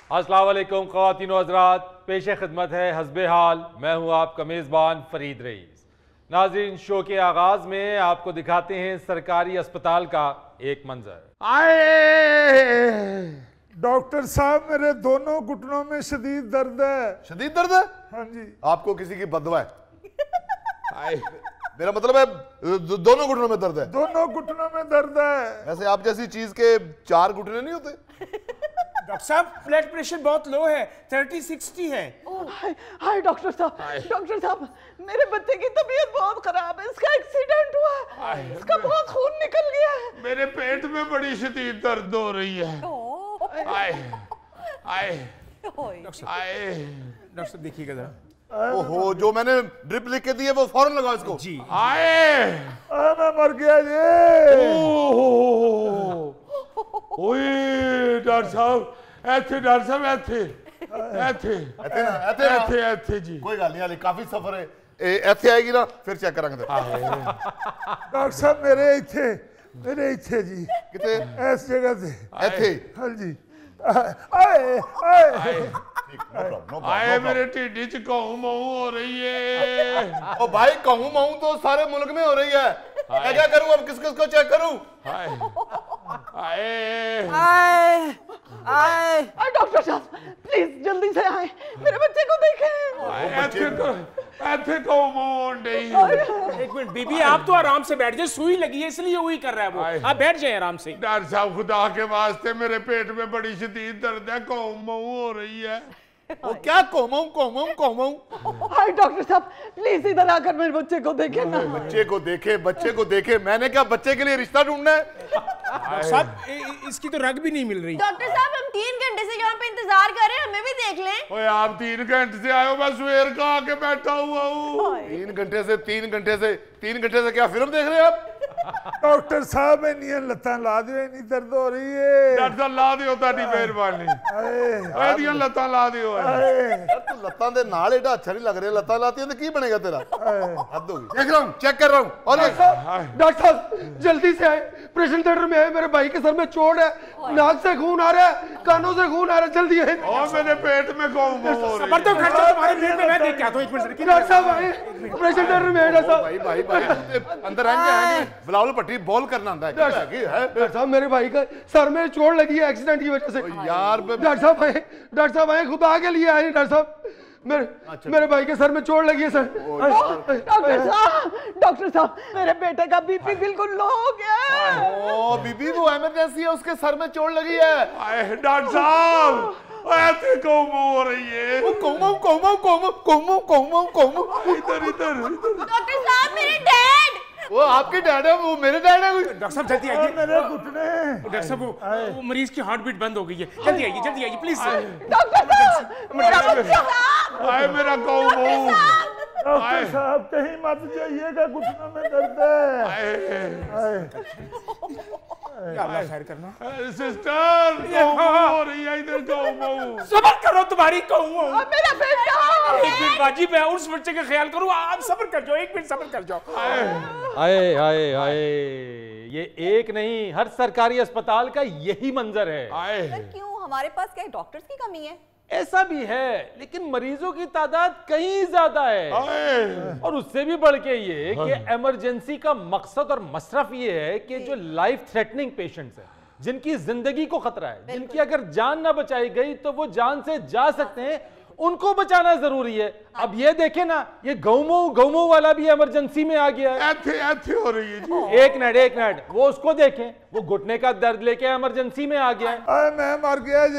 अस्सलाम वालेकुम ख़वातीन व हज़रात, पेश खिदमत है हस्बे हाल। मैं हूँ आपका मेज़बान फरीद रईस। नाज़रीन, शो के आगाज़ में आपको दिखाते हैं सरकारी अस्पताल का एक मंजर। आए डॉक्टर साहब, मेरे दोनों घुटनों में शदीद दर्द है। शदीद दर्द है? हाँ जी। आपको किसी की बदवा है? मेरा मतलब है दोनों घुटनों में दर्द है। दोनों घुटनों में दर्द है। वैसे आप जैसी चीज के 4 घुटने नहीं होते? डॉक्टर साहब, ब्लड प्रेशर बहुत लो है, 30-60 है। हाय डॉक्टर साहब, मेरे बच्चे की तबीयत बहुत खराब है। इसका एक्सीडेंट हुआ है, इसका बहुत खून निकल गया है। मेरे पेट में बड़ी शदीद दर्द हो रही है। आए आए आए डॉक्टर साहब देखिएगा जरा। ओहो, जो मैंने ड्रिप लिख के दी है वो फौरन लगाओ इसको। जी। आए मैं मर गया जी। ओए डॉक्टर साहब, ऐथे डॉक्टर साहब, ऐथे जी। कोई गल नहीं हाली, काफी सफर है। ऐथे आएगी ना फिर चेक करांगे। डॉक्टर साहब मेरे इथे जी। कितने? इस जगह से। ऐथे? हाँ जी। आए आए मेरे टिड्डी च कहूं महू हो रही है। ओ भाई, कहूं महू तो सारे मुल्क में हो रही है। मैं क्या करूं अब? किस को चेक करूं? डॉक्टर साहब प्लीज जल्दी से आए, मेरे बच्चे को देखें। ऐथे कहूं महू हो रही। एक मिनट बीबी, आप तो आराम से बैठ जाए, सुई लगी है इसलिए वही कर रहा है वो। आप बैठ जाए आराम से। डॉक्टर साहब, खुदा के वास्ते मेरे पेट में बड़ी शदीद दर्द है, कहूं महू हो रही है। वो क्या कहूं? हाय डॉक्टर साहब, प्लीज इधर आकर मेरे बच्चे को देखें ना। बच्चे को देखे। मैंने क्या बच्चे के लिए रिश्ता ढूंढना है? डॉक्टर साहब इसकी तो रग भी नहीं मिल रही। डॉक्टर साहब, हम 3 घंटे से यहाँ पे इंतजार कर रहे हैं, हमें भी देख लें। ओए आप 3 घंटे से आए हो, मैं सवेर का आके बैठा हुआ हूँ। 3 घंटे से क्या फिल्म देख रहे हैं आप? डॉक्टर साहब इन्नियां लत्तां ला दियो, इन्नी दर्द हो रही है। डॉक्टर साहब ला दियो, ताड़ी मेहरबानी। ओए इन्नियां लत्तां ला दियो। तू लत्तां दे नाल एडा अच्छा नहीं लग रहा। लत्तां लाती है तो की बनेगा तेरा? हद होगी। देख रहा हूं, चेक कर रहा हूं। और डॉक्टर साहब जल्दी से आए, ऑपरेशन थिएटर में आए। मेरे भाई के सर में चोट है, नाक से खून आ रहा है, कानों से खून आ रहा है, जल्दी आए। और मेरे पेट में कहूं महू हो रही है। सबर तो कर लो, तुम्हारे पेट में मैं देख के आता हूं। एक मिनट डॉक्टर साहब आए, ऑपरेशन थिएटर में आए। डॉक्टर साहब भाई अंदर आएंगे। बिलावल पट्टी बॉल करना है। डॉक्टर साहब मेरे भाई का सर में चोट लगी है एक्सीडेंट की वजह से। यार डॉक्टर साहब आए, खुदा के लिए आए। डॉक्टर साहब मेरे भाई के सर में चोट लगी है सर। डॉक्टर साहब मेरे बेटे का बीपी बिल्कुल लो हो गया है। ओ बीबी, वो इमरजेंसी है, उसके सर में चोट लगी है। डॉक्टर साहब ऐसे कहूं महू हो रही है। इधर। डॉक्टर साहब, मेरे डैड। वो आपके डैड है? वो मेरे डैड है? डॉक्टर साहब जल्दी आइए। मेरे घुटने। डॉक्टर साहब वो मरीज की हार्ट बीट बंद हो गई है। जल्दी आइए प्लीज। डॉक्टर साहब मेरा बच्चा। आए मेरा कहूं महू। डॉक्टर साहब कहीं मत जाइएगा, घुटनों में दर्द है। अल्लाह खैर करना। सिस्टर कहूं महू हो रही है, इधर कहूं महू। सबर करो, तुम्हारी कहूं। मेरा बेटा। एक मिनट बाजी, मैं उस बच्चे का ख्याल करूं। आप सबर कर जाओ, 1 मिनट सबर कर जाओ। आए ये एक नहीं, हर सरकारी अस्पताल का यही मंजर है। क्यों, हमारे पास क्या डॉक्टर्स की कमी है? ऐसा भी है, लेकिन मरीजों की तादाद कहीं ज्यादा है। और उससे भी बढ़ के ये कि इमरजेंसी का मकसद और मसरफ ये है कि जो लाइफ थ्रेटनिंग पेशेंट्स हैं, जिनकी जिंदगी को खतरा है, जिनकी अगर जान ना बचाई गई तो वो जान से जा सकते हैं, उनको बचाना जरूरी है। अब ये देखें ना, ये गौमो वाला भी इमरजेंसी में आ गया है। ऐथे हो रही है जी। एक मिनट, वो उसको देखें, वो घुटने का दर्द लेके इमरजेंसी में आ गया है। मैं मर गया जी।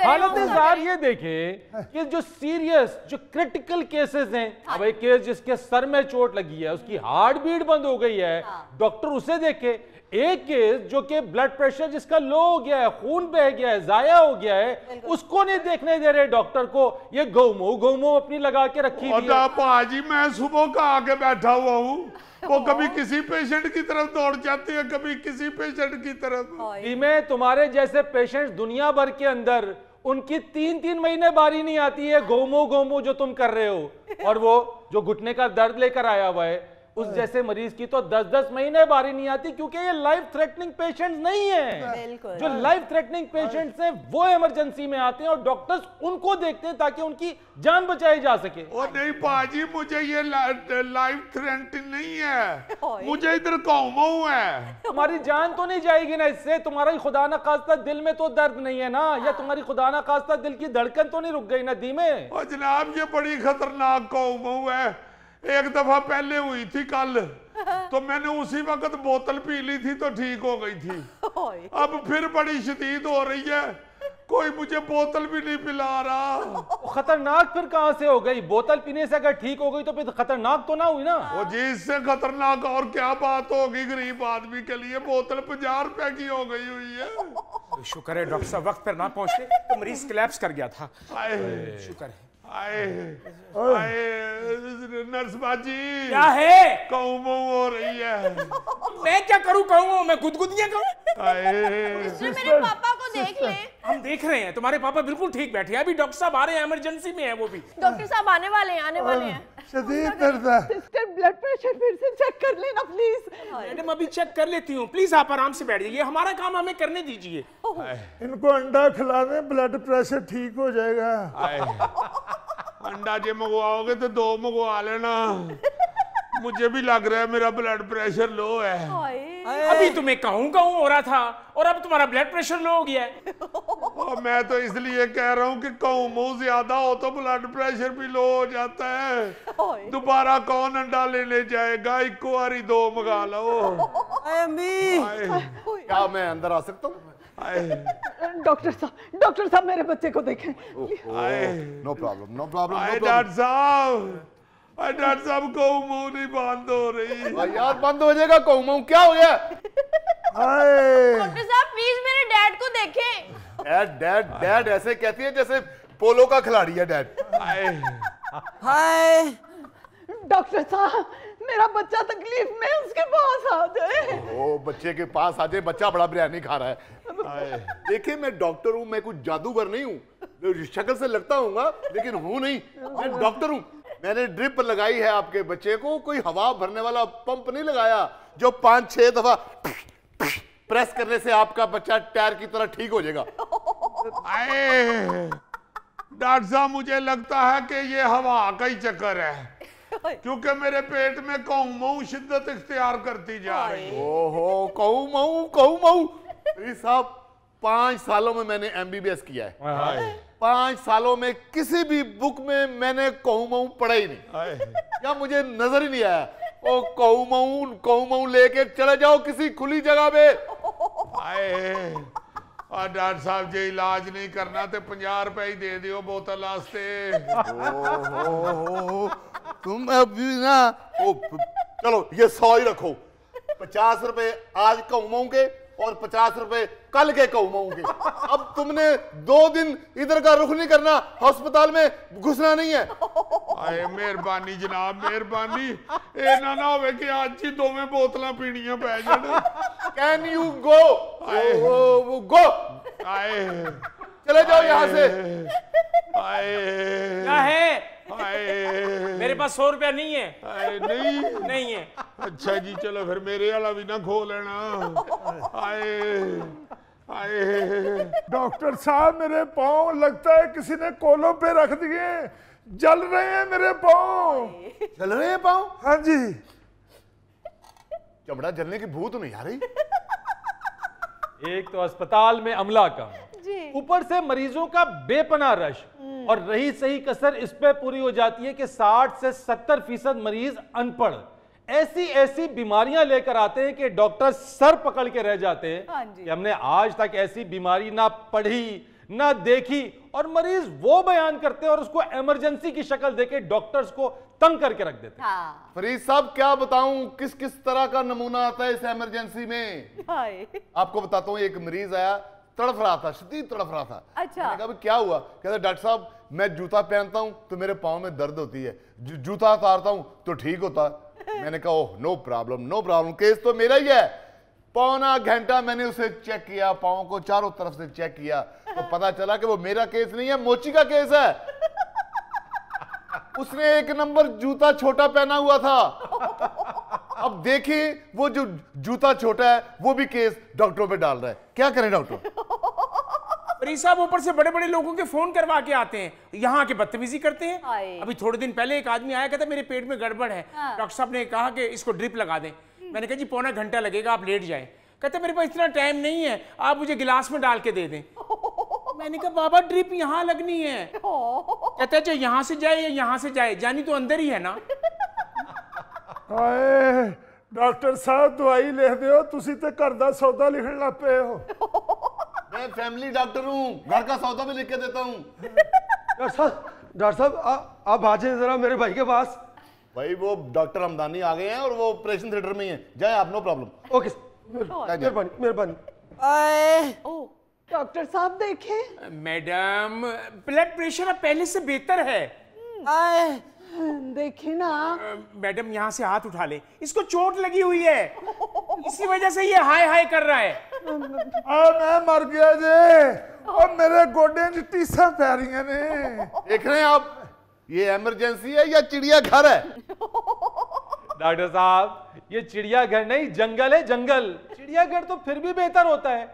हालत जार ये देखें कि जो सीरियस, जो क्रिटिकल केसेस हैं, अब एक केस जिसके सर में चोट लगी है, उसकी हार्ट बीट बंद हो गई है, डॉक्टर उसे देखे। एक केस जो कि ब्लड प्रेशर जिसका लो हो गया है, खून बह गया है, जाया हो गया है, उसको नहीं देखने दे रहे डॉक्टर को। ये गौमो अपनी लगा के रखी हुई है। पाजी, मैं सुबह का आके बैठा हुआ हूँ, वो कभी किसी पेशेंट की तरफ दौड़ जाते हैं, कभी किसी पेशेंट की तरफ। में तुम्हारे जैसे पेशेंट दुनिया भर के अंदर, उनकी 3-3 महीने बारी नहीं आती है गौमो जो तुम कर रहे हो। और वो जो घुटने का दर्द लेकर आया हुआ है, उस जैसे मरीज की तो 10-10 महीने बारी नहीं आती, क्योंकि ये लाइफ थ्रेटनिंग पेशेंट नहीं है। जो लाइफ थ्रेटनिंग पेशेंट्स हैं वो इमरजेंसी में आते हैं और डॉक्टर्स उनको देखते हैं ताकि उनकी जान बचाई जा सके। ओ नहीं पाजी, मुझे ये लाइफ थ्रेटनिंग नहीं है, मुझे इधर कौमऊ है। तुम्हारी जान तो नहीं जाएगी ना इससे? तुम्हारा खुदा ना खास्ता दिल में तो दर्द नहीं है ना, या तुम्हारी खुदा ना खास्ता दिल की धड़कन तो नहीं रुक गई ना दी में? और जनाब ये बड़ी खतरनाक कौमऊ है। एक दफा पहले हुई थी कल, तो मैंने उसी वक्त बोतल पी ली थी तो ठीक हो गई थी। अब फिर बड़ी शदीद हो रही है, कोई मुझे बोतल भी नहीं पिला रहा। खतरनाक फिर कहां से हो गई? बोतल पीने से अगर ठीक हो गई तो फिर खतरनाक तो ना हुई ना? वो जी इससे खतरनाक और क्या बात होगी गरीब आदमी के लिए? बोतल 50 रुपए की हो गई हुई है। शुक्र है डॉक्टर साहब वक्त पर ना पहुंचे तो मरीज कोलैप्स कर गया था। शुक्र है। नर्स बाजी क्या है? कौमऊ हो रही है। मैं क्या करूं? कहूं मैं गुदगुदियां कहूं? मेरे पापा को देख ले। हम देख रहे हैं तुम्हारे पापा बिल्कुल ठीक बैठे हैं। अभी डॉक्टर साहब आ रहे हैं, इमरजेंसी में है वो भी। डॉक्टर साहब आने वाले हैं। शदीद दर्द है। सिस्टर ब्लड प्रेशर फिर से चेक कर लेना प्लीज। मैडम अभी चेक कर लेती हूँ, प्लीज आप आराम से बैठ जाइए, हमारा काम हमें करने दीजिए। इनको अंडा खिला दें, ब्लड प्रेशर ठीक हो जाएगा। अंडा जे मंगवाओगे तो 2 मंगवा लेना। मुझे भी लग रहा है मेरा ब्लड प्रेशर लो है। अभी तुम्हें कहूं हो रहा था और अब तुम्हारा ब्लड प्रेशर लो हो गया है। और मैं तो इसलिए कह रहा हूँ कि कौमऊ ज्यादा हो तो ब्लड प्रेशर भी लो हो जाता है। दोबारा कौन अंडा लेने जाएगा? एक बारी 2 मंगा लो। क्या मैं अंदर आ सकता हूँ? डॉक्टर साहब मेरे बच्चे को देखें। No problem no problem. Doctor साहब कौमऊ नहीं बंद हो रही। यार बंद हो जाएगा कौमऊ, क्या हो गया? डॉक्टर साहब प्लीज मेरे डैड को देखें। डैड डैड डैड ऐसे कहती है जैसे पोलो का खिलाड़ी है डैड। हाय डॉक्टर साहब, मेरा बच्चा तकलीफ में, उसके पास आ जाए। ओ बच्चे के पास आ जाए, बच्चा बड़ा बिरयानी खा रहा है। देखिए मैं डॉक्टर हूँ, मैं कुछ जादूगर नहीं हूँ। शक्ल से लगता हूँ लेकिन हूँ नहीं, मैं डॉक्टर हूँ। मैंने ड्रिप लगाई है आपके बच्चे को, कोई हवा भरने वाला पंप नहीं लगाया जो 5-6 दफा प्रेस करने से आपका बच्चा टायर की तरह ठीक हो जाएगा। डॉक्टर साहब मुझे लगता है कि ये हवा का ही चक्कर है, क्योंकि मेरे पेट में कौमऊ शिद्दत इख्तियार करती जा रही है। ओहो कौमऊ साहब, 5 सालों में मैंने MBBS किया है। 5 सालों में किसी भी बुक में मैंने कौमऊ पढ़ा ही नहीं, या मुझे नजर ही नहीं आया। ओ कौमऊ लेके चले जाओ किसी खुली जगह पे। और डॉक्टर साहब जे इलाज नहीं करना तो 50 रुपए ही दे दियो बोतल वास्ते। तुम अभी ना चलो ये 100 ही रखो। 50 रुपए आज कौमऊ के और 50 रुपए कल के कौमऊ के। अब तुमने 2 दिन इधर का रुख नहीं करना, अस्पताल में घुसना नहीं है। मेहरबानी जनाब, मेहरबानी। ए ना होवे कि आज ही 2 बोतलां पीनियां पै जान। Can you go? गो चले जाओ यहाँ से। क्या है? मेरे पास 100 रुपया नहीं है। नहीं है। अच्छा जी चलो फिर मेरे वाला भी ना खो लेना। डॉक्टर साहब मेरे पाँव लगता है किसी ने कोलों पे रख दिए, जल रहे हैं मेरे पाँव। जल रहे हैं पाँव? हाँ जी। चमड़ा जलने की भूत नहीं आ रही। एक तो अस्पताल में अमला का, ऊपर से मरीजों का बेपनाह रश, और रही सही कसर इस पे पूरी हो जाती है कि 60 से 70% मरीज अनपढ़ ऐसी बीमारियां लेकर आते हैं कि डॉक्टर सर पकड़ के रह जाते हैं कि हमने आज तक ऐसी बीमारी ना पढ़ी ना देखी, और मरीज वो बयान करते हैं और उसको इमरजेंसी की शक्ल देके डॉक्टर्स को तंग करके रख देते हैं। फरीद साहब क्या बताऊं किस किस तरह का नमूना आता है इस इमरजेंसी में। आपको बताता हूं, एक मरीज आया, तड़फ रहा था, शदीद तड़फ रहा था। अच्छा। मैंने कहा क्या हुआ? कहता डॉक्टर साहब मैं जूता पहनता हूं तो मेरे पाँव में दर्द होती है, जूता उतारता हूं तो ठीक होता। मैंने कहा ओह नो प्रॉब्लम, केस तो मेरा ही है। 1.25 घंटा मैंने उसे चेक किया, पाँव को चारों तरफ से चेक किया, तो पता चला कि वो मेरा केस नहीं है, मोची का केस है। उसने 1 नंबर जूता छोटा पहना हुआ था अब देखें वो जो जूता छोटा है वो भी केस डॉक्टरों पे डाल रहा है, क्या करें डॉक्टर? मरीज साहब ऊपर से बड़े बड़े लोगों के फोन करवा के आते हैं, यहाँ आके बदतमीजी करते हैं। अभी थोड़े दिन पहले एक आदमी आया, कहता मेरे पेट में गड़बड़ है, डॉक्टर साहब ने कहा कि इसको ड्रिप लगा दें। मैंने कहा जी पौना घंटा लगेगा, आप लेट जाएं। कहते मेरे पास इतना टाइम नहीं है, आप मुझे गिलास में डाल के दे दें। मैंने कहा बाबा ड्रिप यहाँ लगनी है। कहते अच्छा यहाँ से जाए या यहाँ से जाए, जानी तो अंदर ही है ना। हाय डॉक्टर साहब दवाई लिख दो, तुसी ते घर दा सौदा लिखण लग पे हो। मैं फैमिली डॉक्टर हूँ, घर का सौदा भी लिख के देता हूँ। डॉक्टर साहब आप आ जाए जरा मेरे भाई के पास। भाई वो डॉक्टर हमदानी आ गए हैं और वो ऑपरेशन थिएटर में ही है, जाए आप, नो प्रॉब्लम। ओके मेहरबानी मेहरबानी। डॉक्टर साहब देखें। मैडम ब्लड प्रेशर अब पहले से बेहतर है। देखिए ना। मैडम यहाँ से हाथ उठा ले, इसको चोट लगी हुई है, इसी वजह से ये हाय हाय कर रहा है। मैं मर गया जे और मेरे गोडे च टीसा पै रही ने। देख रहे हैं आप, ये इमरजेंसी है या चिड़ियाघर है? डॉक्टर साहब ये चिड़ियाघर नहीं, जंगल है जंगल। चिड़ियाघर तो फिर भी बेहतर होता है।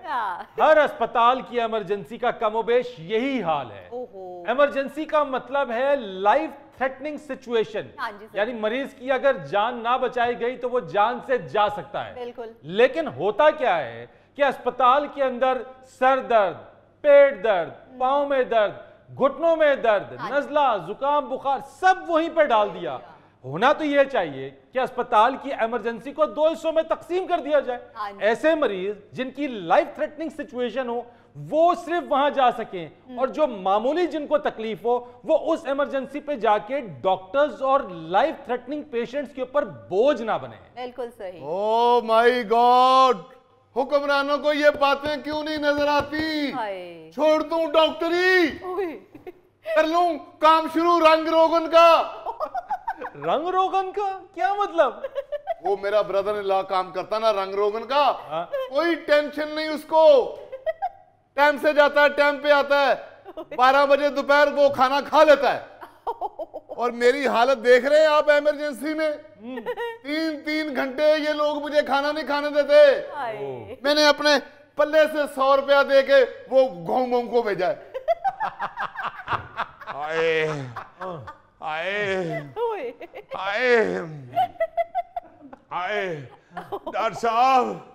हर अस्पताल की इमरजेंसी का कमोबेश यही हाल है। इमरजेंसी का मतलब है लाइफ थ्रेटनिंग सिचुएशन, यानी मरीज की अगर जान ना बचाई गई तो वो जान से जा सकता है। बिल्कुल। लेकिन होता क्या है कि अस्पताल के अंदर सर दर्द, पेट दर्द, पांव में दर्द, घुटनों में दर्द, नजला, जुकाम, बुखार सब वहीं पर डाल दिया। होना तो यह चाहिए कि अस्पताल की इमरजेंसी को 2 हिस्सों में तकसीम कर दिया जाए। ऐसे मरीज जिनकी लाइफ थ्रेटनिंग सिचुएशन हो वो सिर्फ वहां जा सकें, और जो मामूली जिनको तकलीफ हो वो उस इमरजेंसी पे जाके डॉक्टर्स और लाइफ थ्रेटनिंग पेशेंट्स के ऊपर बोझ ना बने। बिल्कुल सही। ओह माय गॉड, हुक्मरानों को ये बातें क्यों नहीं नजर आती? छोड़ दूं डॉक्टरी, कर लूं काम शुरू रंग रोगन का। रंग रोगन का क्या मतलब? वो मेरा ब्रदर इन लॉ काम करता ना रंग रोगन का, कोई टेंशन नहीं उसको, टाइम से जाता है टाइम पे आता है, 12 बजे दोपहर वो खाना खा लेता है। और मेरी हालत देख रहे हैं आप इमरजेंसी में, 3-3 घंटे ये लोग मुझे खाना नहीं खाने देते। मैंने अपने पल्ले से 100 रुपया दे के वो घोंग को भेजा है। आए आए आए आए डॉक्टर साहब,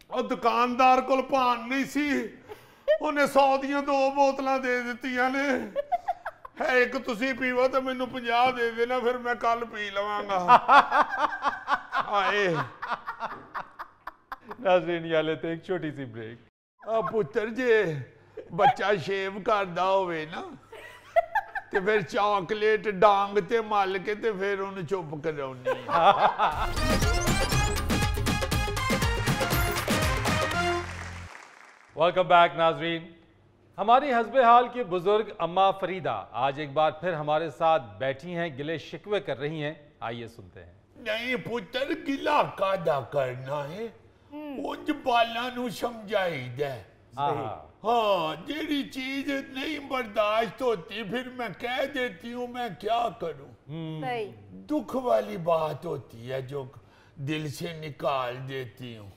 ਉਹ ਦੁਕਾਨਦਾਰ ਕੋਲ ਭਾਨ ਨਹੀਂ ਸੀ, ਉਹਨੇ 100 ਦੀਆਂ 2 ਬੋਤਲਾਂ ਦੇ ਦਿੱਤੀਆਂ ਨੇ। ਹੈ ਇੱਕ ਤੁਸੀਂ ਪੀਵੋ ਤੇ ਮੈਨੂੰ 50 ਦੇ ਦੇਣਾ, ਫਿਰ ਮੈਂ ਕੱਲ ਪੀ ਲਵਾਂਗਾ। ਹਾਏ नाज़रीन यहाँ लेते एक छोटी सी ब्रेक। ਆ ਪੁੱਤਰ ਜੇ ਬੱਚਾ ਸ਼ੇਵ ਕਰਦਾ ਹੋਵੇ ਨਾ ਤੇ ਫਿਰ ਚਾਕਲੇਟ ਡਾਂਗ ਤੇ ਮਲ ਕੇ ਤੇ ਫਿਰ ਉਹਨੂੰ ਚੁੱਪ ਕਰਾਉਣੀ। वेलकम बैक नाजरीन। हमारी हस्बे हाल की बुजुर्ग अम्मा फरीदा आज एक बार फिर हमारे साथ बैठी हैं, गिले शिकवे कर रही हैं। आइए सुनते हैं। नहीं पुत्र गिला कादा करना है, उंज बाला नू समझाईदा। हाँ जेड़ी चीज नहीं बर्दाश्त होती फिर मैं कह देती हूँ, मैं क्या करूँ। दुख वाली बात होती है जो दिल से निकाल देती हूँ।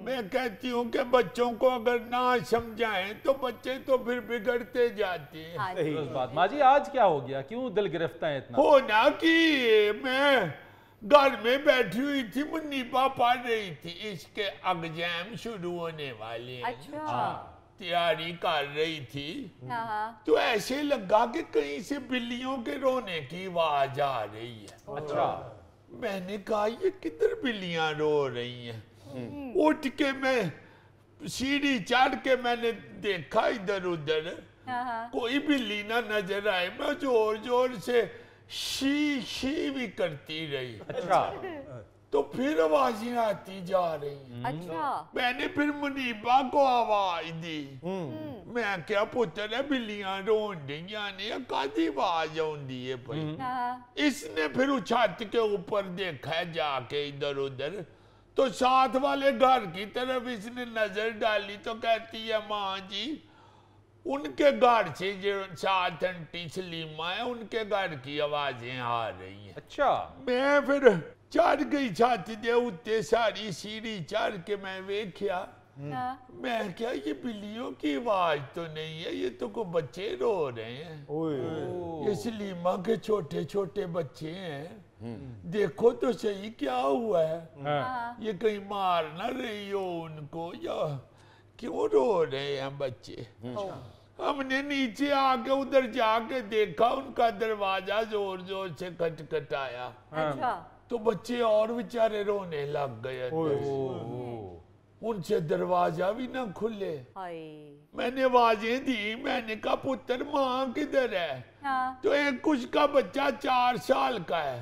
मैं कहती हूँ कि बच्चों को अगर ना समझाएं तो बच्चे तो फिर बिगड़ते जाते हैं। सही बात। माँ जी आज क्या हो गया, क्यों दिल गिरफ्ता है इतना? हो ना कि मैं घर में बैठी हुई थी, मुन्नीबा पढ़ रही थी, इसके एग्जाम शुरू होने वाले हैं। अच्छा। तैयारी कर रही थी तो ऐसे लगा कि कहीं से बिल्लियों के रोने की आवाज आ रही है। अच्छा। मैंने कहा ये किधर बिल्लियां रो रही हैं। उठ के मैं सीढ़ी चढ़ के मैंने देखा इधर उधर, कोई बिल्ली ना नजर आए। मैं जोर जोर से शी भी करती रही। अच्छा। तो फिर आवाजें आती जा रही। अच्छा। मैंने फिर मुनीबा को आवाज दी। मैं क्या पुत्र है बिल्लियां रोन डियां ने, कादी आवाज आउंदी है भाई। इसने फिर छत के ऊपर देखा जाके इधर उधर, तो साथ वाले घर की तरफ इसने नजर डाली तो कहती है माँ जी उनके घर से जो साथ आंटी सलीमा है उनके घर की आवाजें आ रही हैं। अच्छा। मैं फिर चढ़ गई छत दे उत्ते सारी सीढ़ी चढ़ के मैं वेख्या, मैं क्या ये बिल्लियों की आवाज तो नहीं है, ये तो कोई बच्चे रो रहे हैं। ये सलीमा के छोटे छोटे बच्चे हैं, देखो तो सही क्या हुआ है। ये कहीं मार ना रही हो उनको, या क्यों रो रहे हैं बच्चे। हमने नीचे आके उधर जाके देखा, उनका दरवाजा जोर जोर से खटखटाया। तो बच्चे और बेचारे रोने लग गए। उनसे दरवाजा भी ना खुले। मैंने आवाजें दी, मैंने कहा पुत्र माँ किधर है? तो एक उसका बच्चा 4 साल का है,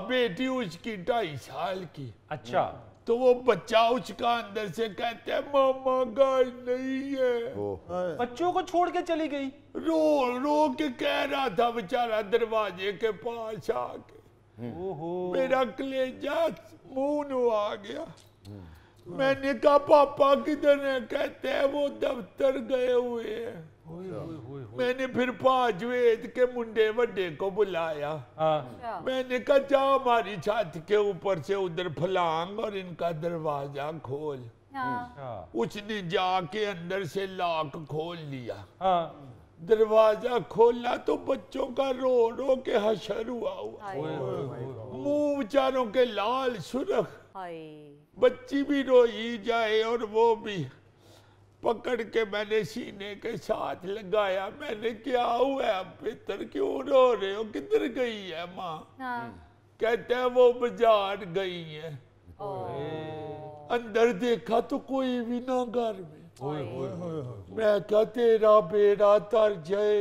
बेटी उसकी 2.5 साल की। अच्छा। तो वो बच्चा उसका अंदर से कहता है मामा घर नहीं है। बच्चों को छोड़ के चली गई। रो रो के कह रहा था बेचारा दरवाजे के पास आके। मेरा कलेजा मुंह आ गया। मैंने कहा पापा किधर है? कहते हैं वो दफ्तर गए हुए हैं। मैंने फिर 5 वेद के मुंडे वड्डे को बुलाया। मैंने कहा जा हमारी छत के ऊपर से उधर फलांग और इनका दरवाजा खोल। उसने जाके अंदर से लॉक खोल लिया। दरवाजा खोला तो बच्चों का रो रो के हशर हुआ, मुंह बेचारों के लाल सुर्ख। बच्ची भी रोई जाए और वो भी। पकड़ के मैंने सीने के साथ लगाया। मैंने क्या हुआ है बेहतर, क्यों रो रहे हो? किधर गई है माँ? कहते हैं वो बाजार गई है। अंदर देखा तो कोई भी ना घर में। मैं क्या तेरा बेड़ा तर जाए,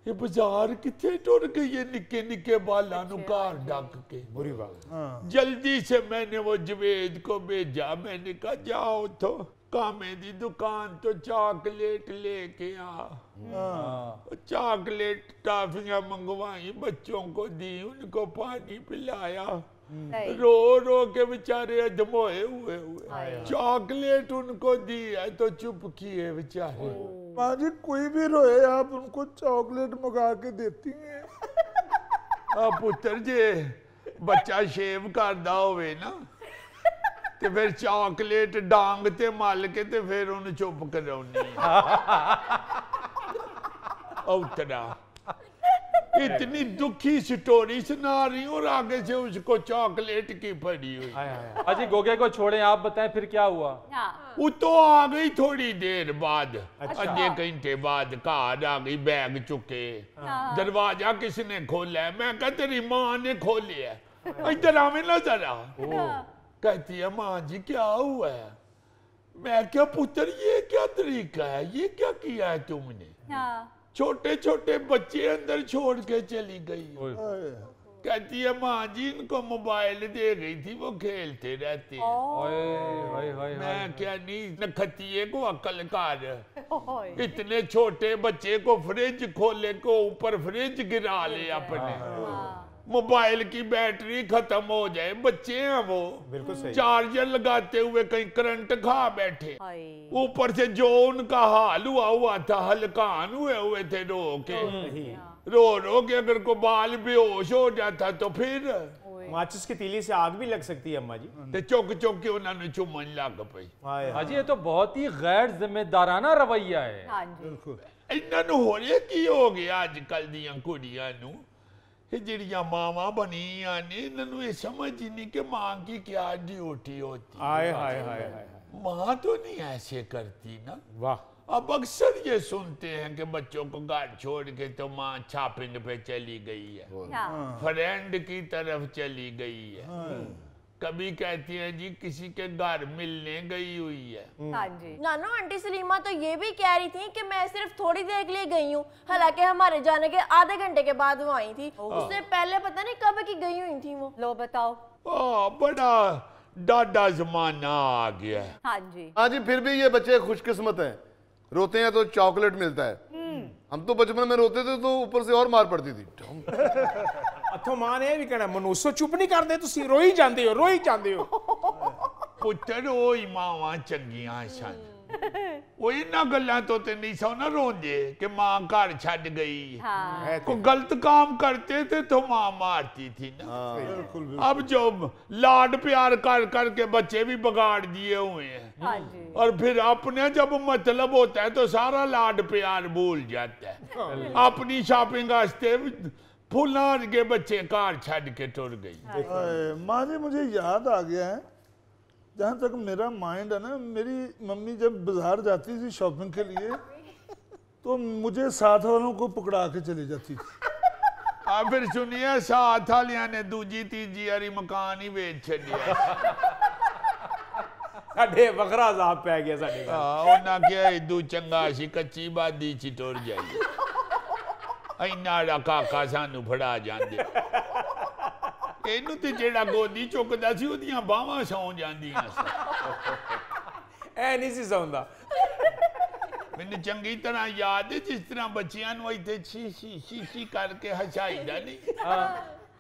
ये बाजार किथे टुर गई है निके निके बाला नु घर ढक के। बुरी बात। जल्दी से मैंने वो जवेद को भेजा। मैंने कहा जाओ तो कामे दी दुकान तो चॉकलेट लेके आ। चॉकलेट टॉफियां मंगवाई, बच्चों को दी, उनको पानी पिलाया। रो रो के बेचारे अधमोए हुए चॉकलेट उनको दी है तो चुप किए बेचारे। माँ जी कोई भी रोए आप उनको चॉकलेट मंगा के देती हैं। पुत्र जे बच्चा शेव करदा होवे ना ते फिर चॉकलेट डांग ते मल के ते फिर उन्हें चुप कराउनी। औतरा इतनी दुखी स्टोरी सुना रही हूँ और आगे से उसको चॉकलेट की पड़ी हुई। अजी गोगे को छोड़े, आप बताएं फिर क्या हुआ? वो तो आ गई थोड़ी देर बाद। आधे घंटे बाद घर आ गई बैग चुके। दरवाजा किसने खोला है? मैं कहा तेरी माँ ने खोले है। इधर आवे ना जरा। कहती है माँ जी क्या हुआ है? मैं क्या पुत्र ये क्या तरीका है, ये क्या किया है तुमने? छोटे छोटे बच्चे अंदर छोड़ के चली गई। कहती है माँ जी इनको मोबाइल दे गई थी, वो खेलते रहते हैं। मैं क्या नहीं नखतिये को अकल कर। इतने छोटे बच्चे को फ्रिज खोले को ऊपर फ्रिज गिरा ले अपने। मोबाइल की बैटरी खत्म हो जाए, बच्चे हैं वो। बिल्कुल सही। चार्जर लगाते हुए कहीं करंट खा बैठे। ऊपर से जो उनका हाल हुआ था, हलकान हुए थे रो के। रो के अगर को बाल बेहोश हो जाता तो फिर माचिस की तीली से आग भी लग सकती है अम्मा जी। ते चौक चौक के उन्होंने चुमन लग पई। हाजी ये तो बहुत ही गैर जिम्मेदाराना रवैया है। इन्होंने हो रहा की हो गया आजकल दियां कुड़ियां नू, जिहड़ियां मावां बनियां ने, इन्होंने समझ ही नहीं कि माँ की क्या ड्यूटी होती है। माँ तो नहीं ऐसे करती ना। वाह। अब अक्सर ये सुनते हैं कि बच्चों को घर छोड़ के तो माँ शॉपिंग पे चली गई है, फ्रेंड की तरफ चली गई है। कभी कहती है जी किसी के घर मिलने गई हुई है। हाँ जी। नानो आंटी सलीमा तो ये भी कह रही थी कि मैं सिर्फ थोड़ी देर के लिए गई हूँ, हालांकि हमारे जाने के आधे घंटे के बाद वो आई थी। उससे पहले पता नहीं कब की गई हुई थी वो। लो बताओ। बड़ा डाडा जमाना आ गया है। हाँ जी। हाँ जी, फिर भी ये बच्चे खुशकिस्मत हैं, रोते हैं तो चॉकलेट मिलता है। हम तो बचपन में रोते थे तो ऊपर से और मार पड़ती थी। अथो मां ने भी कहना मनुष्य चुप नहीं करते, तुसी रोई जांदे हो। पुत्र ओई मावां चंगियां सन। वो इन्हां गल्लां तो ते नहीं सो ना रोंदे कि मां घर छड़ गई। को गलत काम करते थे तो मां मारती थी ना। अब जो लाड प्यार कर करके बच्चे भी बिगाड़ दिए हुए हैं और फिर अपने जब मतलब होता है तो सारा लाड प्यार भूल जाता है। अपनी शॉपिंग वास्ते फुलार के बच्चे कार छड़ के टुर गई। माँ जी मुझे याद आ गया है, जहाँ तक मेरा माइंड है ना, मेरी मम्मी जब बाजार जाती थी शॉपिंग के लिए तो मुझे साथ वालों को पकड़ा के चली जाती थी। फिर सुनिए साथ वालिया ने दूजी तीजी वाली मकान ही बेच छड़िया। साडे बकरा साहब पै गया साडे। ਉਹਨਾਂ ਕਿਹਾ ਇਦੂ ਚੰਗਾ ਸੀ ਕੱਚੀ ਬਾਦੀ ਚ ਟੁਰ ਜਾਈਏ। ਇੰਨਾ ਦਾ ਕਾਕਾ ਸਾਨੂੰ ਫੜਾ ਜਾਂਦੇ। ਇਹਨੂੰ ਤੇ ਜਿਹੜਾ ਗੋਦੀ ਚੁੱਕਦਾ ਸੀ ਉਹਦੀਆਂ ਬਾਹਾਂ ਸੌਂ ਜਾਂਦੀਆਂ ਸੀ। ਐ ਨਹੀਂ ਸੀ ਸੌਂਦਾ। ਮੈਨੂੰ ਚੰਗੀ ਤਰ੍ਹਾਂ ਯਾਦ ਹੈ ਜਿਸ ਤਰ੍ਹਾਂ ਬੱਚਿਆਂ ਨੂੰ ਇੱਥੇ ਛੀ ਕਰਕੇ ਹਸਾਈਦਾ ਨਹੀਂ।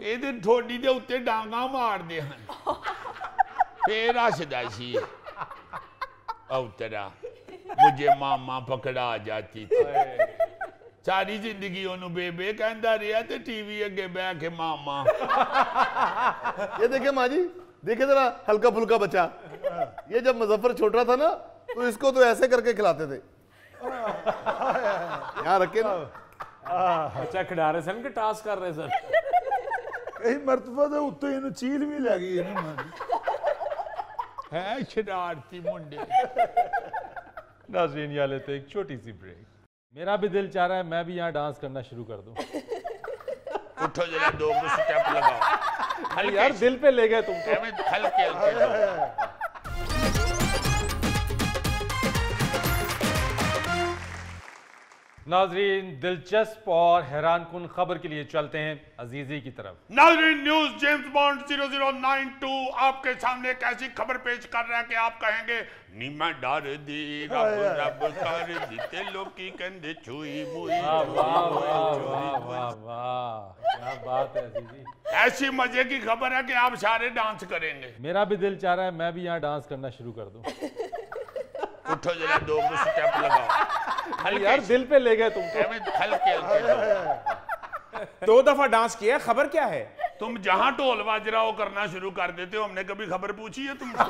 ਇਹਦੇ ਠੋਡੀ ਦੇ ਉੱਤੇ ਡਾਂਗਾ ਮਾਰਦੇ ਹਨ। ਫੇਰ ਹੱਸਦਾ ਸੀ। औतरा मुझे मामा पकड़ा जाती थी। सारी जिंदगी ओनू बेबे कहता रहा ते टीवी अगे बह के मामा। ये देखिए माँ जी, देखिए जरा हल्का फुल्का बच्चा। ये जब मुजफ्फर छोटा था ना तो इसको तो ऐसे करके खिलाते थे। यहाँ रखे ना। अच्छा खिला रहे सन कि टास्क कर रहे सन। कई मरतबा तो उत्ते इन्हें चील भी लगी है ना। है शरारती मुंडे। नाज़रीन यहाँ लेते एक छोटी सी ब्रेक। मेरा भी दिल चाह रहा है मैं भी यहाँ डांस करना शुरू कर दूं। उठो जरा 2 स्टेप लगाओ। यार दिल पे ले गए तुम तो। हल्के नाजरीन दिलचस्प और हैरानकुन खबर के लिए चलते हैं अजीजी की तरफ। नाजरीन न्यूज जेम्स बॉन्ड 0092 आपके सामने एक ऐसी खबर पेश कर रहा है कि आप कहेंगे नी मैं डर दी रब रब कर दिते लोकी कहंदे छुई मुई। वाह क्या बात है अजीजी। ऐसी मजे की खबर है कि आप सारे डांस करेंगे। मेरा भी दिल चाह रहा है मैं भी यहाँ डांस करना शुरू कर दूं। उठो जरा 2 स्टेप लगाओ। यार दिल पे ले गए तुम तो। हल्के 2 दफा डांस किया, खबर क्या है? तुम जहां ढोल बाज रहा हो करना शुरू कर देते हो। हमने कभी खबर पूछी है तुमसे?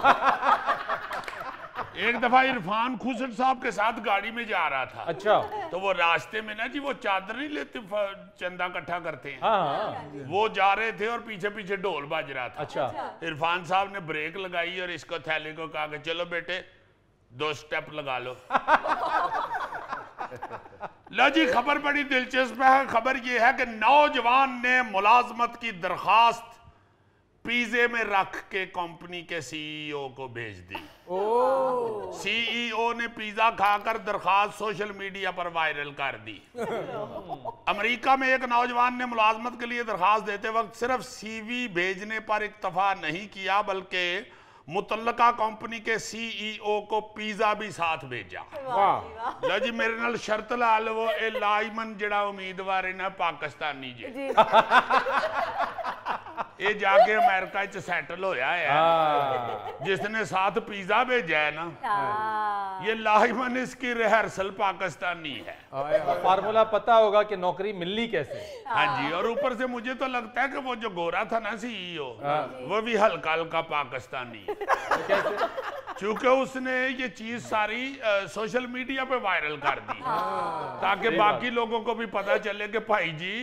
एक दफा इरफान खुसर साहब के साथ गाड़ी में जा रहा था। अच्छा। तो वो रास्ते में ना जी वो चादर नहीं लेते चंदा इकट्ठा करते हैं। हाँ। वो जा रहे थे और पीछे पीछे ढोल बाज रहा था। अच्छा। इरफान साहब ने ब्रेक लगाई और इसको थैले को कहा कि चलो बेटे 2 स्टेप लगा लो। लो जी खबर बड़ी दिलचस्प है। खबर यह है कि नौजवान ने मुलाजमत की दरखास्त पिज़्ज़े में रख के कंपनी के सीईओ को भेज दी। सीईओ ने पिज़्ज़ा खाकर दरखास्त सोशल मीडिया पर वायरल कर दी। अमेरिका में एक नौजवान ने मुलाजमत के लिए दरखास्त देते वक्त सिर्फ सीवी भेजने पर इक्तफा नहीं किया बल्कि मुतल्लका कंपनी के सीईओ को पिज़्ज़ा भी साथ भेजा। लो जी मेरे नाल शर्त ला लो ए लाइमन जड़ा उम्मीदवार है ना पाकिस्तानी जे ये जाके अमेरिका च सेटल होया है। जिसने साथ पिज़्ज़ा भेजा है ना ये लाइमन इसकी रिहर्सल पाकिस्तानी है। फार्मूला पता होगा कि नौकरी मिलनी कैसे। हाँ जी और ऊपर से मुझे तो लगता है कि वो जो गोरा था ना सीईओ वो भी हल्का हल्का पाकिस्तानी है। चूंकि उसने ये चीज सारी सोशल मीडिया पे वायरल कर दी ताकि बाकी लोगों को भी पता चले कि भाई जी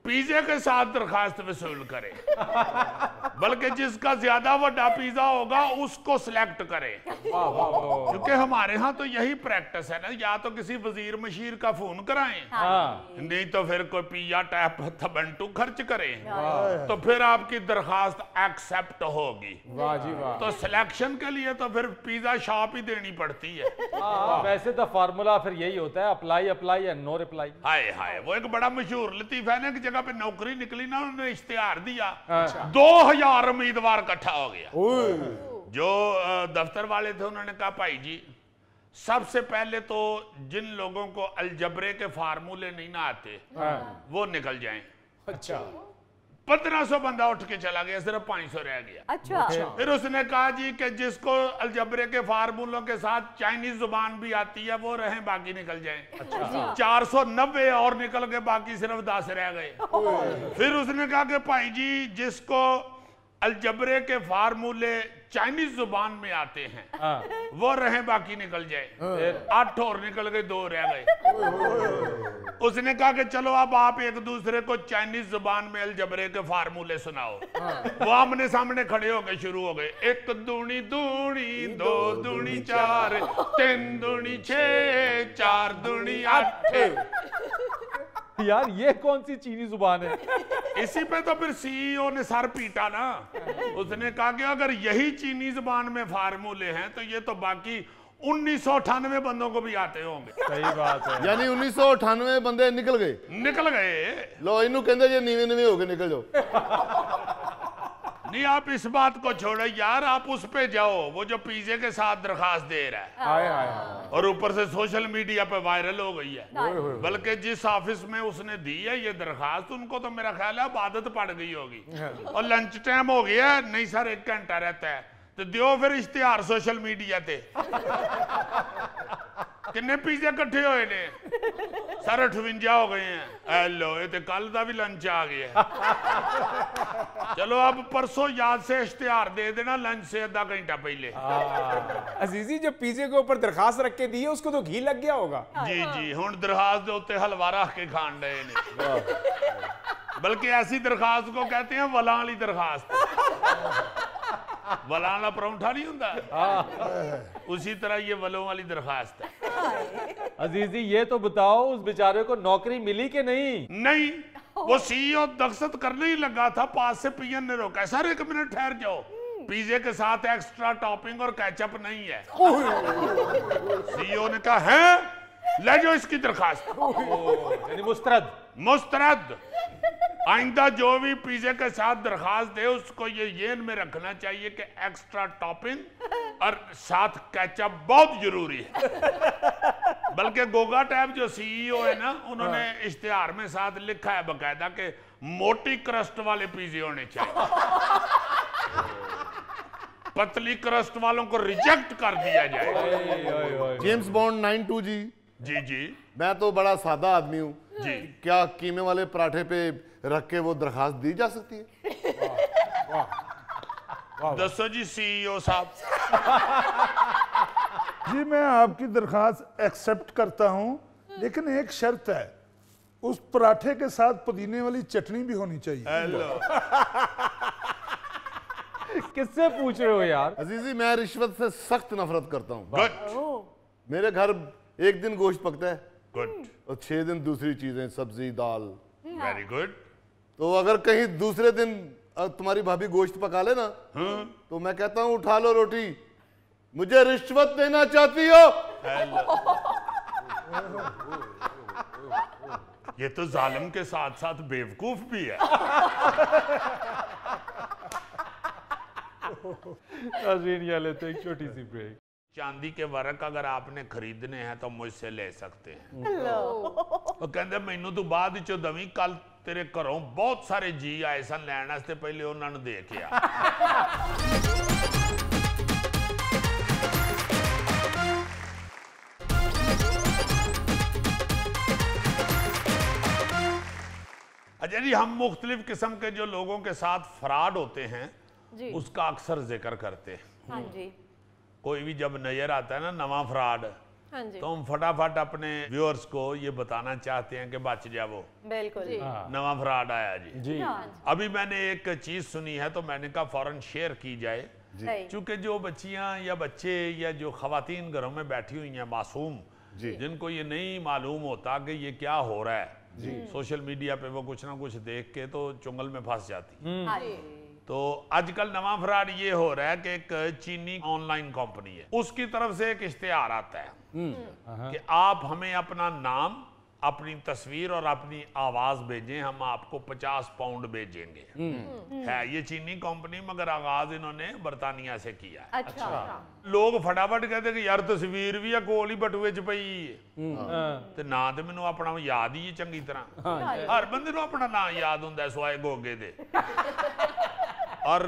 पिज़्ज़े के साथ दरखास्त वसूल करे बल्कि जिसका ज्यादा बड़ा पिज़्ज़ा होगा उसको सिलेक्ट करे। क्योंकि हमारे यहाँ तो यही प्रैक्टिस है ना या तो किसी वजीर मशीर का फोन कराएं नहीं तो फिर कोई पिज़्ज़ा टैप थबंटू खर्च करें तो फिर आपकी दरखास्त एक्सेप्ट होगी। वाह जी वाह। तो सिलेक्शन के लिए तो फिर पिज़्ज़ा शॉप ही देनी पड़ती है। वैसे तो फार्मूला फिर यही होता है apply apply and no reply. हाय हाय वो एक बड़ा मशहूर लतीफा है ना कि जगह पे नौकरी निकली ना उन्होंने इश्तिहार दिया 2000 उम्मीदवार इकट्ठा हो गया। जो दफ्तर वाले थे उन्होंने कहा भाई जी सबसे पहले तो जिन लोगों को अलजबरे के फार्मूले नहीं ना आते वो निकल जाएं। अच्छा 1500 बंदा उठ के चला गया, सिर्फ 500 रह गया। अच्छा। फिर उसने कहा जी कि जिसको अलजबरे के फार्मूलों के साथ चाइनीज जुबान भी आती है वो रहें, बाकी निकल जाएं। अच्छा। 490 और निकल गए, बाकी सिर्फ 10 रह गए। फिर उसने कहा कि भाई जी जिसको अलजबरे के फार्मूले चाइनीज जुबान में आते हैं वो रहे, बाकी निकल जाए। 8 और निकल गए, 2 रह गए। उसने कहा कि चलो अब आप एक दूसरे को चाइनीज जुबान में अलजबरे के फार्मूले सुनाओ। वो आमने सामने खड़े हो गए, शुरू हो गए। 1 दूनी दूनी, 2 दूनी 4, 3 दूनी 6, 4 दूनी 8। यार ये कौन सी चीनी जुबान है? इसी पे तो फिर सीईओ ने सर पीटा ना। उसने कहा कि अगर यही चीनी जुबान में फार्मूले हैं तो ये तो बाकी 1998 बंदों को भी आते होंगे। सही बात है। यानी 1998 बंदे निकल गए। लो इनू कहंदे जे नीवे होके निकल जाओ। नहीं, आप इस बात को छोड़ो यार, आप उस पे जाओ वो जो पिज़्ज़े के साथ दरखास्त दे रहा है और ऊपर से सोशल मीडिया पे वायरल हो गई है। बल्कि जिस ऑफिस में उसने दी है ये दरखास्त, उनको तो मेरा ख्याल है अब आदत पड़ गई होगी। और लंच टाइम हो गया, नहीं सर 1 घंटा रहता है, तो दियो फिर इश्तिहार सोशल मीडिया ते। किन्ने पिज़्ज़े इकट्ठे होए ने? सर 58 हो गए हैं। हेलो, ये तो कल का भी लंच आ गया। चलो अब परसों याद से इश्तिहार दे देना लंच से आधा घंटा पहले। अजीजी जो पिज़्ज़े के ऊपर दरखास्त रख के दी है उसको तो घी लग गया होगा। जी जी, हुण दरखास्त दे उत्ते हलवा रख के खान रहे ने। बल्कि ऐसी दरखास्त को कहते हैं वलां वाली दरखास्त। वलां वाला परौंठा नहीं होता, उसी तरह ये वलों वाली दरखास्त है। अजीजी ये तो बताओ उस बेचारे को नौकरी मिली कि नहीं? नहीं, वो सीईओ दस्तखत करने ही लगा था, पास से पीएन ने रोका। सर 1 मिनट ठहर जाओ, पिज़्ज़े के साथ एक्स्ट्रा टॉपिंग और केचप नहीं है। सीईओ ने कहा है ले जाओ इसकी दरखास्त। यानी मुस्तरद। आइंदा जो भी पिज़्ज़े के साथ दरखास्त दे उसको ये येन में रखना चाहिए कि एक्स्ट्रा टॉपिंग और साथ केचप बहुत जरूरी है। बल्कि गोगा टैब जो सीईओ है ना, उन्होंने इश्तिहार में साथ लिखा है बकायदा कि मोटी क्रस्ट वाले पिज़्ज़े होने चाहिए। पतली क्रस्ट वालों को रिजेक्ट कर दिया जाए। जेम्स बॉन्ड 92 जी। जी जी। मैं तो बड़ा सादा आदमी हूँ जी, क्या कीमे वाले पराठे पे रख के वो दरखास्त दी जा सकती है? दसो जी सीईओ साहब। जी मैं आपकी दरखास्त एक्सेप्ट करता हूं, लेकिन एक शर्त है, उस पराठे के साथ पुदीने वाली चटनी भी होनी चाहिए। हेलो। किससे पूछ रहे हो यार? अजीजी मैं रिश्वत से सख्त नफरत करता हूँ। गुड। मेरे घर एक दिन गोश्त पकता है, गुड, और 6 दिन दूसरी चीजें, सब्जी दाल। Very good. तो अगर कहीं दूसरे दिन तुम्हारी भाभी गोश्त पका ले ना, तो मैं कहता हूँ उठा लो रोटी, मुझे रिश्वत देना चाहती हो? ये तो जालिम के साथ साथ बेवकूफ भी है। लेते एक छोटी सी ब्रेक। चांदी के वर्क अगर आपने खरीदने हैं तो मुझसे ले सकते हैं। तो कहते मैनू तू बाद चो दवी, कल तेरे घरों बहुत सारे जी आए सन लैन वास्ते, पहले उन्होंने दे के आ। अच्छा जी, हम मुख्तलिफ किस्म के जो लोगों के साथ फ्रॉड होते हैं उसका अक्सर जिक्र करते हैं। हाँ जी। कोई भी जब नजर आता है ना नवा फ्रॉड, हाँ जी। तो हम फटाफट अपने व्यूअर्स को ये बताना चाहते हैं कि बच जाओ, बिल्कुल नवा फ्रॉड आया जी। अभी मैंने एक चीज सुनी है तो मैंने कहा फौरन शेयर की जाए, क्योंकि जो बच्चियां या बच्चे या जो खवातीन घरों में बैठी हुई हैं मासूम, जिनको ये नहीं मालूम होता कि ये क्या हो रहा है, सोशल मीडिया पे वो कुछ ना कुछ देख के तो चुंगल में फंस जाती। तो आजकल नवा फ्रॉड ये हो रहा है कि एक चीनी ऑनलाइन कंपनी है, उसकी तरफ से एक इश्तिहार आता है कि आप हमें अपना नाम, अपनी तस्वीर और अपनी आवाज भेजें, हम आपको 50 पाउंड भेजेंगे। है ये चीनी कंपनी, मगर आगाज इन्होंने बरतानिया से किया है। अच्छा। लोग फटाफट कहते कि यार तस्वीर भी है कोल ही बटुए च पई ते ना ते मैनू अपना याद ही चंगी तरह। हर बंदे नू अपना ना याद हुंदा स्वाए गोगे दे। और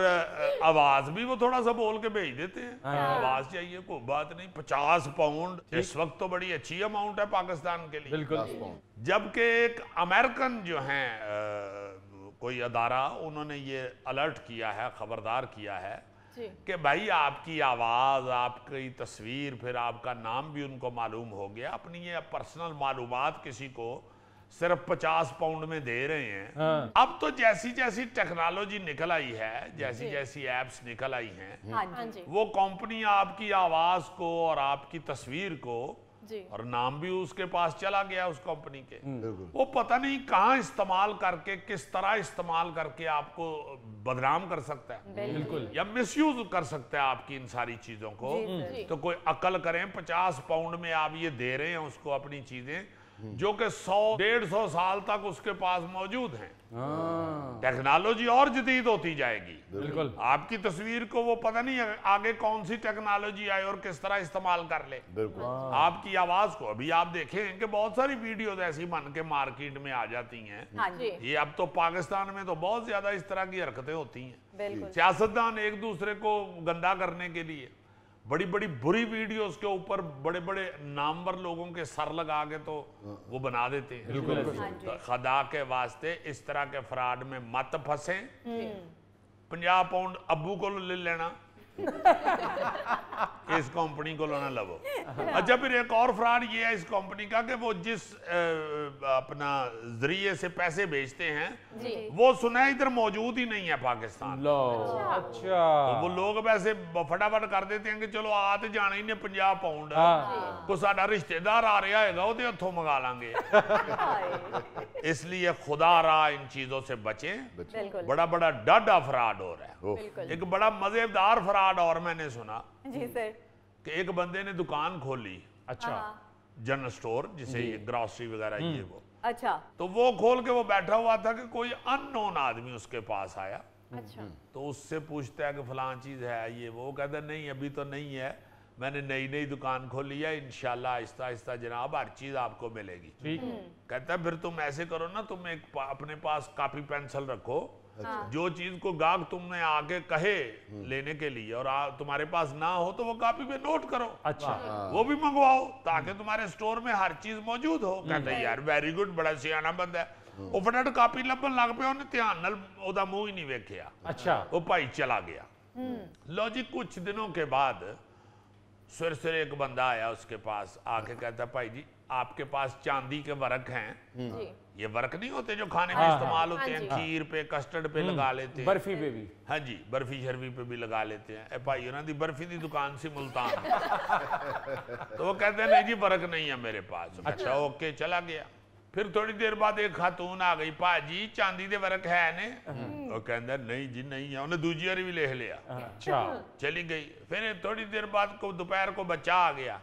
आवाज भी वो थोड़ा सा बोल के भेज देते हैं। आवाज चाहिए, कोई बात नहीं। 50 पाउंड इस वक्त तो बड़ी अच्छी अमाउंट है पाकिस्तान के लिए। बिल्कुल। जबकि एक अमेरिकन जो हैं कोई अदारा, उन्होंने ये अलर्ट किया है, खबरदार किया है कि भाई आपकी आवाज, आपकी तस्वीर, फिर आपका नाम भी उनको मालूम हो गया, अपनी ये पर्सनल मालूमात किसी को सिर्फ 50 पाउंड में दे रहे हैं। अब तो जैसी जैसी टेक्नोलॉजी निकल आई है, जैसी जैसी एप्स निकल आई हैं, वो कंपनी आपकी आवाज को और आपकी तस्वीर को और नाम भी उसके पास चला गया उस कंपनी के, वो पता नहीं कहाँ इस्तेमाल करके, किस तरह इस्तेमाल करके आपको बदनाम कर सकता है। बिल्कुल। या मिसयूज कर सकता है आपकी इन सारी चीजों को। तो कोई अकल करें, 50 पाउंड में आप ये दे रहे हैं उसको अपनी चीजें, जो कि 100-150 साल तक उसके पास मौजूद हैं। टेक्नोलॉजी और जदीद होती जाएगी। बिल्कुल। आपकी तस्वीर को वो पता नहीं आगे कौन सी टेक्नोलॉजी आए और किस तरह इस्तेमाल कर ले। आपकी आवाज को अभी आप देखें कि बहुत सारी वीडियोस ऐसी बन के मार्केट में आ जाती हैं। ये अब तो पाकिस्तान में तो बहुत ज्यादा इस तरह की हरकतें होती हैं। सियासतदान एक दूसरे को गंदा करने के लिए बड़ी बड़ी बुरी वीडियोस के ऊपर बड़े बड़े नामवर लोगों के सर लगा के तो वो बना देते हैं। तो खुदा के वास्ते इस तरह के फ्रॉड में मत फंसे। 50 पाउंड अब्बू को ले लेना, इस कंपनी को ना लवो। अच्छा, फिर एक और फ्रॉड ये है इस कंपनी का कि वो जिस अपना जरिए से पैसे भेजते हैं, वो सुना है इधर मौजूद ही नहीं है पाकिस्तान। अच्छा। तो वो लोग वैसे फटाफट कर देते हैं कि चलो आ तो जाना ही ने 50 पाउंड, को साडा रिश्तेदार आ रहा है वो हथों मंगा लांगे। इसलिए खुदा रहा इन चीजों से बचें। बड़ा बड़ा डाढ़ा फ्रॉड हो रहा है। एक बड़ा मजेदार फ्रॉड और मैंने सुना जी सर, कि एक बंदे ने दुकान खोली। अच्छा। जनरल स्टोर जिसे ये ग्रोसरी वगैरह ये वो। अच्छा। तो वो खोल के वो बैठा हुआ था कि कोई अननोन आदमी उसके पास आया। अच्छा। तो उससे पूछता है कि फलां चीज है ये वो, कहता नहीं अभी तो नहीं है, मैंने नई नई दुकान खोली है, इंशाल्लाह आहिस्ता आहिस्ता जनाब हर चीज आपको मिलेगी। ठीक। कहता फिर तुम ऐसे करो ना, तुम एक अपने पास कॉपी पेंसिल रखो। जो चीज को गाहक तुमने आके कहे लेने के लिए और तुम्हारे पास ना हो तो वो कॉपी पे नोट करो। अच्छा। वो भी मंगवाओ ताकि तुम्हारे स्टोर में हर चीज मौजूद हो। कहता है यार वेरी गुड, बड़ा सियाना बंदा है। वो फटाफट कॉपी लभन लग पे, उन्हें ध्यान नाल ओदा मुंह ही नहीं वेखिया। अच्छा। वो भाई चला गया। लो जी, कुछ दिनों के बाद सवेरे एक बंदा आया उसके पास, आके कहता भाई जी आपके पास चांदी के वर्क हैं। ये वर्क नहीं होते जो खाने में इस्तेमाल होते हैं, खीर पे, कस्टर्ड पे लगा लेते हैं, बर्फी पे भी। हाँ जी, बर्फी शर्फी पे भी लगा लेते हैं। भाई उन्होंने बर्फी की दुकान से मुल्तान। तो वो कहते हैं नहीं जी वर्क नहीं है मेरे पास। अच्छा ओके, चला गया। फिर थोड़ी देर बाद एक खातून आ गई, भाजी चांदी दे वर्क है ने? वो कहता नहीं जी नहीं है। उन्हें दूजी बार भी लिख लिया। अच्छा। चली गई। फिर थोड़ी देर बाद को दोपहर को बच्चा आ गया,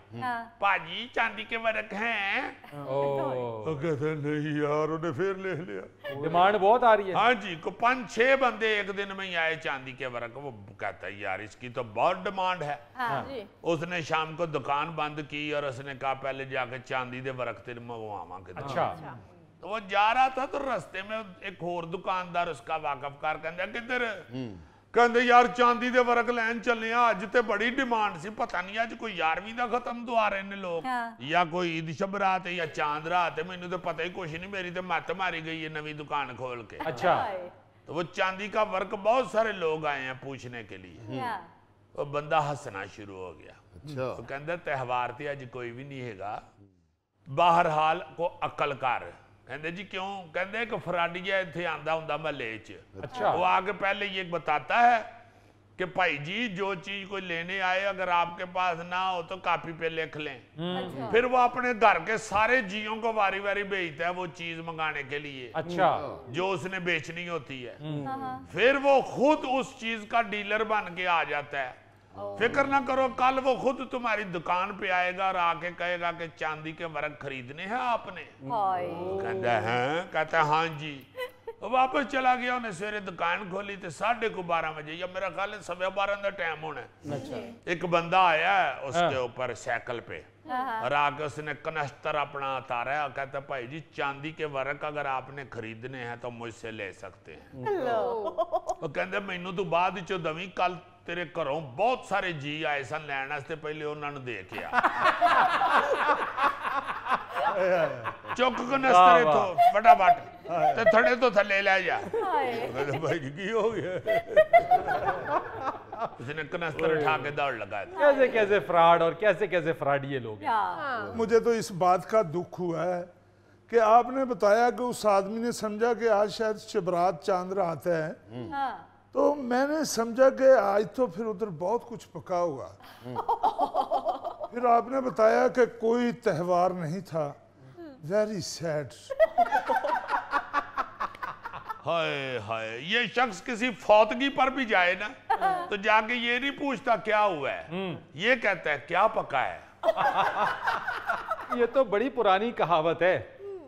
भाजी चांदी के वर्क हैं? वो कहता नहीं यार, उन्हें फिर लिख लिया। डिमांड बहुत आ रही है। हाँ जी, को 5-6 बंदे एक दिन में ही आए चांदी के वर्क। वो कहता है यार इसकी तो बहुत डिमांड है। उसने शाम को दुकान बंद की और उसने कहा पहले जाके चांदी दे वर्क तेरे मंगवावा। अच्छा। तो वो जा रहा था तो रास्ते में एक और दुकानदार उसका वाकफकार कहता किधर? कहते यार चांदी दे वर्क लैन चले अज ते बड़ी डिमांड सी, पता नहीं अज कोई 11वीं दा खत्म तो आ रहे ने लोग या कोई ईद शब रात या चांद रात, मैनू तो पता ही कुछ नहीं, मेरी तो मत मारी गई है नवी दुकान खोल के। अच्छा। तो वो चांदी का वर्क बहुत सारे लोग आए हैं पूछने के लिए। वो बंदा हंसना शुरू हो गया। अच्छा। तो कहता त्यौहार ते अज कोई भी नहीं हैगा, बहरहाल को अकल कर। कहते जी क्यों? कहते एक फराडिया इत्थे आंदा हुंदा महल्ले च। अच्छा। वो आके पहले ये बताता है कि भाई जी जो चीज कोई लेने आए अगर आपके पास ना हो तो कॉपी पे लिख लें। अच्छा। फिर वो अपने घर के सारे जियों को बारी बारी भेजता है वो चीज मंगाने के लिए। अच्छा। जो उसने बेचनी होती है। फिर वो खुद उस चीज का डीलर बन के आ जाता है फिक्र ना करो, कल वो खुद तुम्हारी दुकान पे आएगा और आके कहेगा कि चांदी के वर्क खरीदने हैं आपने। कहता है, कहता है हाँ जी। वापस चला गया, उन्हें सवेरे दुकान खोली तो 12:30 बजे या मेरा ख्याल है 12:15 का टाइम होना है। एक बंदा आया उसके ऊपर साइकिल पे और आके उसने कनस्तर अपना उतारा है, कहता भाई जी चांदी के वर्क अगर आपने खरीदने हैं तो मुझसे ले सकते हैं। वो कहते मैनू तू बाद चो दवी, कल तेरे घरों बहुत सारे जी आए सन लैन वास्ते, पहले उन्होंने दे के आ। चुक कनस्तर इथों फटाफट ते थड़े तो थले ले जा। कहते भाई जी की हो गया? उसने कनस्तर उठा के दौड़ लगा। कैसे कैसे फ्रॉड और कैसे कैसे फ्रॉडी ये लोग हैं। मुझे तो इस बात का दुख हुआ है कि आपने बताया कि उस आदमी ने समझा कि आज शायद शिवरात चांद रात है, तो मैंने समझा कि आज तो फिर उधर बहुत कुछ पका होगा। फिर आपने बताया कि कोई त्योहार नहीं था। Very sad. हाय हाय, ये शख्स किसी फौतगी पर भी जाए ना तो जाके ये नहीं पूछता क्या हुआ है, ये कहता है क्या पका है। ये तो बड़ी पुरानी कहावत है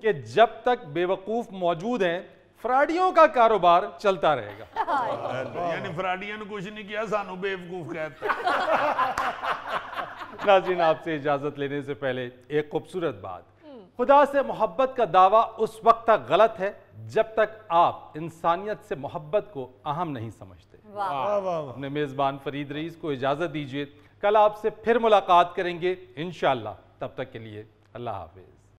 कि जब तक बेवकूफ मौजूद हैं फ्राडियों का कारोबार चलता रहेगा। यानी फ्राडियों ने कुछ नहीं किया, सानू बेवकूफ कहता। नाज़रीन, आपसे इजाजत लेने से पहले एक खूबसूरत बात, खुदा से मोहब्बत का दावा उस वक्त तक गलत है जब तक आप इंसानियत से मोहब्बत को अहम नहीं समझते। अपने मेजबान फरीद रईस को इजाजत दीजिए, कल आपसे फिर मुलाकात करेंगे इंशाअल्लाह। तब तक के लिए अल्लाह हाफिज।